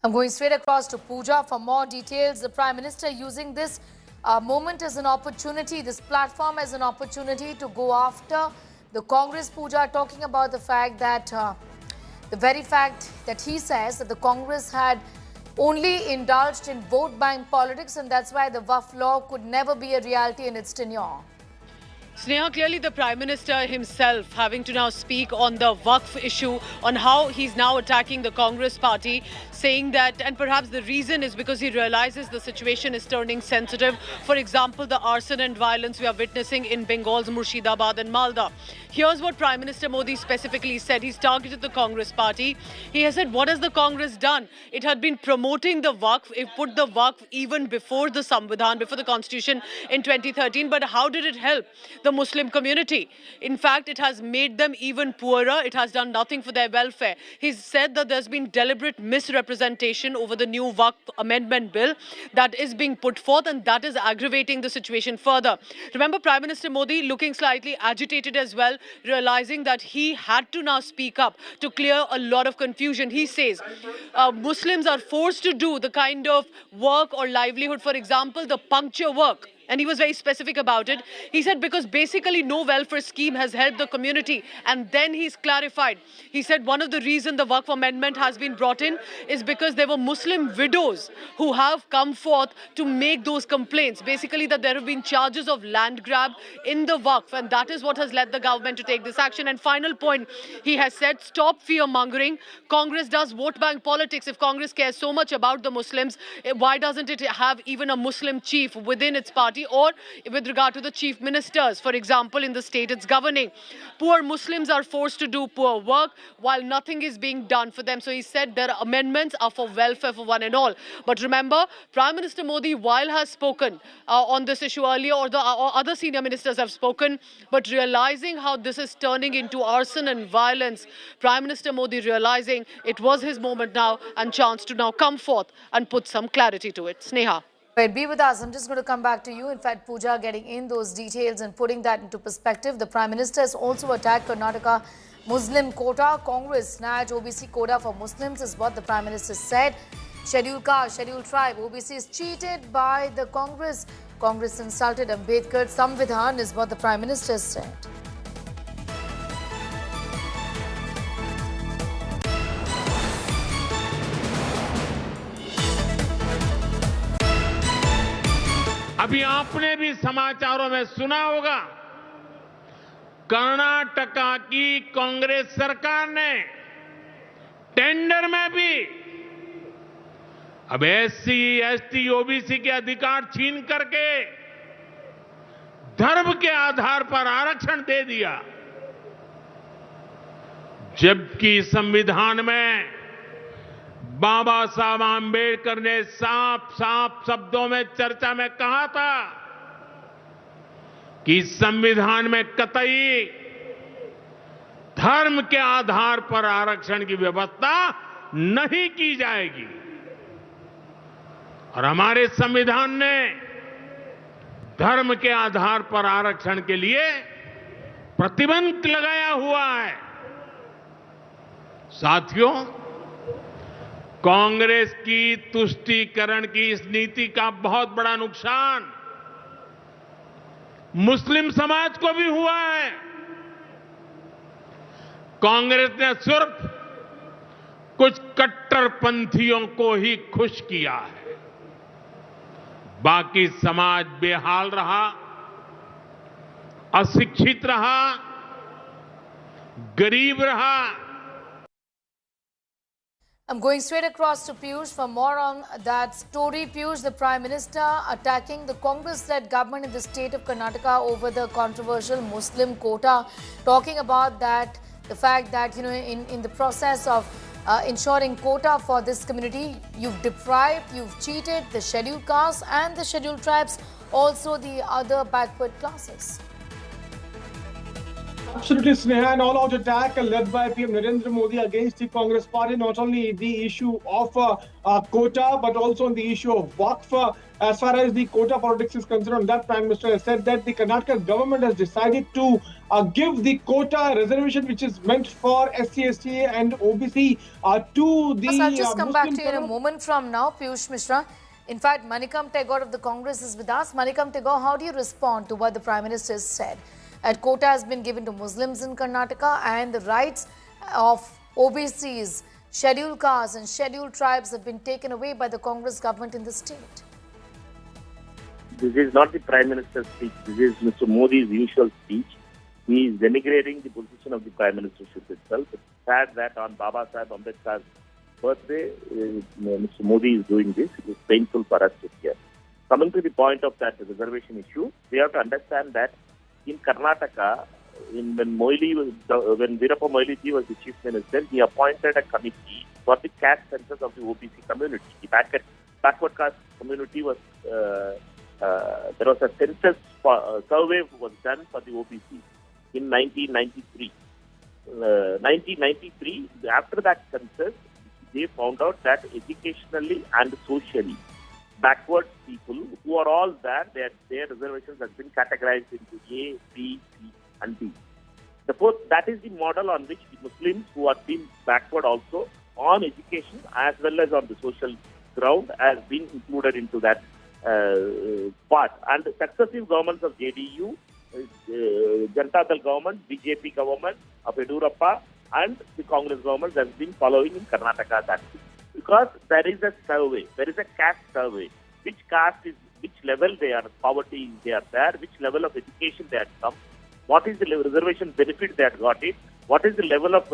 I'm going straight across to Pooja for more details. The Prime Minister using this moment as an opportunity, this platform as an opportunity to go after the Congress. Pooja, talking about the fact that the very fact that he says that the Congress had only indulged in vote bank politics, and that's why the Waqf law could never be a reality in its tenure. Sneha, clearly the Prime Minister himself having to now speak on the Waqf issue, on how he's now attacking the Congress party, saying that, and perhaps the reason is because he realizes the situation is turning sensitive. For example, the arson and violence we are witnessing in Bengal's Murshidabad and Malda. Here's what Prime Minister Modi specifically said. He's targeted the Congress party. He has said, what has the Congress done? It had been promoting the Waqf. It put the Waqf even before the Samvidhan, before the Constitution in 2013. But how did it help the Muslim community? In fact, it has made them even poorer. It has done nothing for their welfare. He's said that there's been deliberate misrepresentation over the new Waqf amendment bill that is being put forth, and that is aggravating the situation further. Remember, Prime Minister Modi looking slightly agitated as well, realizing that he had to now speak up to clear a lot of confusion. He says Muslims are forced to do the kind of work or livelihood, for example, the puncture work. And he was very specific about it. He said because basically no welfare scheme has helped the community. And then he's clarified. He said one of the reasons the Waqf amendment has been brought in is because there were Muslim widows who have come forth to make those complaints. Basically that there have been charges of land grab in the Waqf. And that is what has led the government to take this action. And final point, he has said stop fear mongering. Congress does vote bank politics. If Congress cares so much about the Muslims, why doesn't it have even a Muslim chief within its party? Or with regard to the chief ministers, for example, in the state it's governing. Poor Muslims are forced to do poor work while nothing is being done for them. So he said their amendments are for welfare for one and all. But remember, Prime Minister Modi, while has spoken on this issue earlier, or other senior ministers have spoken, but realizing how this is turning into arson and violence, Prime Minister Modi realizing it was his moment now and chance to now come forth and put some clarity to it. Sneha. Right, be with us. I'm just going to come back to you. In fact, Pooja, getting in those details and putting that into perspective, the Prime Minister has also attacked Karnataka Muslim quota. Congress snatched OBC quota for Muslims is what the Prime Minister said. Scheduled caste, scheduled tribe, OBC is cheated by the Congress. Congress insulted Ambedkar. Samvidhan is what the Prime Minister said. अभी आपने भी समाचारों में सुना होगा, कर्नाटका की कांग्रेस सरकार ने टेंडर में भी अब एससी, एसटी, ओबीसी के अधिकार छीन करके धर्म के आधार पर आरक्षण दे दिया, जबकि संविधान में बाबा साहब आंबेडकर ने साफ साफ शब्दों में चर्चा में कहा था कि संविधान में कतई धर्म के आधार पर आरक्षण की व्यवस्था नहीं की जाएगी। और हमारे संविधान ने धर्म के आधार पर आरक्षण के लिए प्रतिबंध लगाया हुआ है। साथियों, कांग्रेस की तुष्टीकरण की इस नीति का बहुत बड़ा नुकसान मुस्लिम समाज को भी हुआ है। कांग्रेस ने सिर्फ कुछ कट्टरपंथियों को ही खुश किया है, बाकी समाज बेहाल रहा, अशिक्षित रहा, गरीब रहा। I'm going straight across to Piyush for more on that story. Piyush, the Prime Minister attacking the Congress-led government in the state of Karnataka over the controversial Muslim quota, talking about that, the fact that, in the process of ensuring quota for this community, you've deprived, you've cheated the scheduled castes and the scheduled tribes, also the other backward classes. Absolutely, Sneha, an all-out attack led by PM Narendra Modi against the Congress party, not only the issue of quota, but also on the issue of Waqf. As far as the quota politics is concerned, that Prime Minister has said that the Karnataka government has decided to give the quota reservation, which is meant for SC, ST and OBC, to Yes, I'll the just come back Muslim to you in a moment from now, Piyush Mishra. In fact, Manikam Tagore of the Congress is with us. Manikam Tagore, how do you respond to what the Prime Minister has said? That quota has been given to Muslims in Karnataka and the rights of OBCs, scheduled castes and scheduled tribes have been taken away by the Congress government in the state. This is not the Prime Minister's speech. This is Mr. Modi's usual speech. He is denigrating the position of the Prime Ministership itself. It's sad that on Baba Saheb Ambedkar's birthday, Mr. Modi is doing this. It is painful for us to hear. Coming to the point of that reservation issue, we have to understand that in Karnataka, when Veerappa Moily was the Chief Minister, he appointed a committee for the caste census of the OBC community. The backward caste community was, there was a census survey was done for the OBC in 1993. 1993, after that census, they found out that educationally and socially, backward people who are all there, their reservations have been categorized into A, B, C, and D. Therefore, that is the model on which the Muslims who are been backward also on education as well as on the social ground has been included into that part. And the successive governments of JDU, Janata Dal government, BJP government of Yediyurappa, and the Congress government has been following in Karnataka that. Because there is a survey, there is a caste survey, which caste is, which level they are, poverty they are there, which level of education they have come, what is the reservation benefit they have got it, what is the level of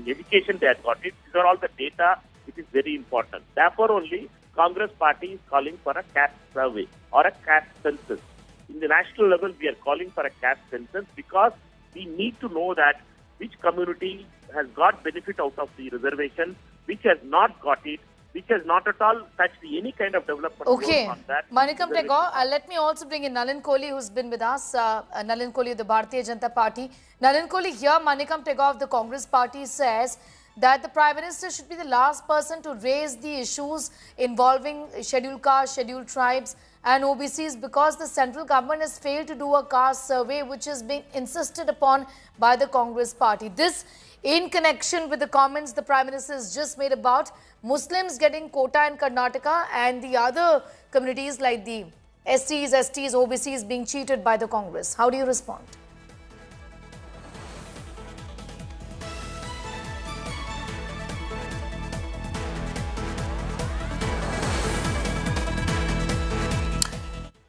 education they have got it. These are all the data which is very important. Therefore only Congress party is calling for a caste survey or a caste census. In the national level, we are calling for a caste census because we need to know that which community has got benefit out of the reservation, which has not got it, which has not at all touched any kind of development Okay, on that. Manikam Tagore, let me also bring in Nalin Kohli, who's been with us. Nalin Kohli of the Bharatiya Janata Party. Nalin Kohli, here Manikam Tagore of the Congress Party says that the Prime Minister should be the last person to raise the issues involving scheduled castes, scheduled tribes and OBCs because the central government has failed to do a caste survey which is being insisted upon by the Congress Party. This in connection with the comments the Prime Minister has just made about Muslims getting quota in Karnataka and the other communities like the SCs, STs, OBCs being cheated by the Congress. How do you respond?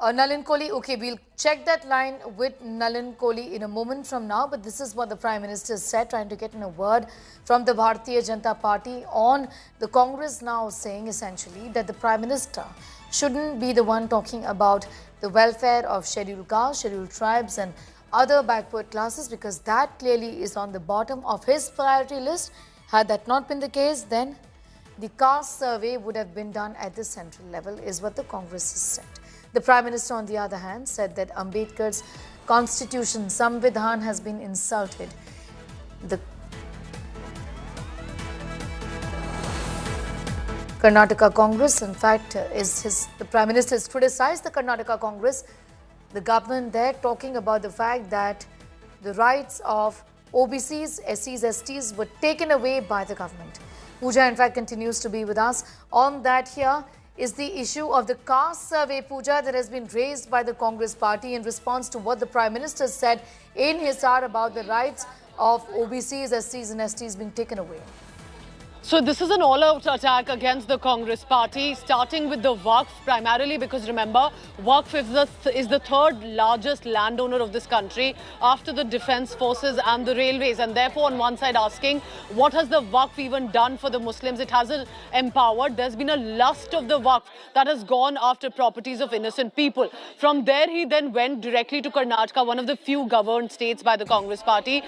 Nalin Kohli, okay, we'll check that line with Nalin Kohli in a moment from now, but this is what the Prime Minister said, trying to get in a word from the Bharatiya Janata Party on the Congress now saying essentially that the Prime Minister shouldn't be the one talking about the welfare of scheduled castes, scheduled tribes and other backward classes because that clearly is on the bottom of his priority list. Had that not been the case, then the caste survey would have been done at the central level is what the Congress has said. The Prime Minister, on the other hand, said that Ambedkar's constitution, Samvidhan, has been insulted. The Karnataka Congress, in fact, the Prime Minister has criticized the Karnataka Congress, the government there, talking about the fact that the rights of OBCs, SCs, STs were taken away by the government. Pooja, in fact, continues to be with us. On that here is the issue of the caste survey, Pooja, that has been raised by the Congress party in response to what the Prime Minister said in Hisar about the rights of OBCs, SCs and STs being taken away. So this is an all-out attack against the Congress party, starting with the Waqf, primarily because remember, Waqf is the third largest landowner of this country after the defence forces and the railways. And therefore, on one side asking, what has the Waqf even done for the Muslims? It hasn't empowered. There's been a lust of the Waqf that has gone after properties of innocent people. From there, he then went directly to Karnataka, one of the few governed states by the Congress party.